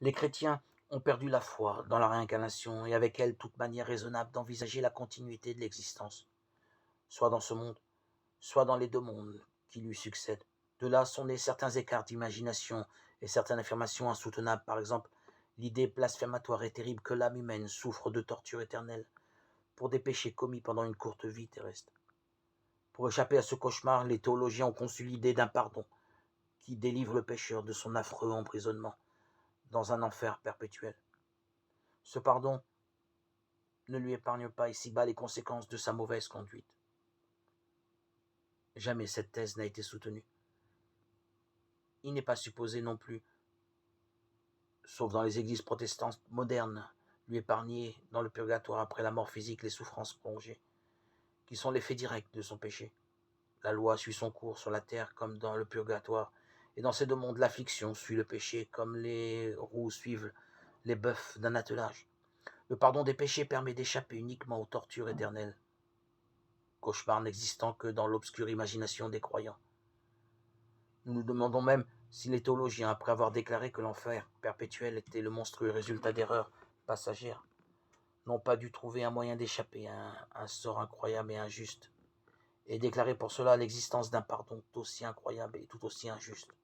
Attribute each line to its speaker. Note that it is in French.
Speaker 1: Les chrétiens ont perdu la foi dans la réincarnation et avec elle toute manière raisonnable d'envisager la continuité de l'existence, soit dans ce monde, soit dans les deux mondes qui lui succèdent. De là sont nés certains écarts d'imagination et certaines affirmations insoutenables, par exemple l'idée blasphématoire et terrible que l'âme humaine souffre de torture éternelle pour des péchés commis pendant une courte vie terrestre. Pour échapper à ce cauchemar, les théologiens ont conçu l'idée d'un pardon qui délivre le pécheur de son affreux emprisonnement dans un enfer perpétuel. Ce pardon ne lui épargne pas ici-bas les conséquences de sa mauvaise conduite. Jamais cette thèse n'a été soutenue. Il n'est pas supposé non plus, sauf dans les églises protestantes modernes, lui épargner dans le purgatoire après la mort physique les souffrances prolongées, qui sont l'effet direct de son péché. La loi suit son cours sur la terre comme dans le purgatoire, et dans ces deux mondes, l'affliction suit le péché comme les roues suivent les bœufs d'un attelage. Le pardon des péchés permet d'échapper uniquement aux tortures éternelles, cauchemar n'existant que dans l'obscure imagination des croyants. Nous nous demandons même si les théologiens, après avoir déclaré que l'enfer perpétuel était le monstrueux résultat d'erreurs passagères, n'ont pas dû trouver un moyen d'échapper à un sort incroyable et injuste, et déclarer pour cela l'existence d'un pardon tout aussi incroyable et tout aussi injuste.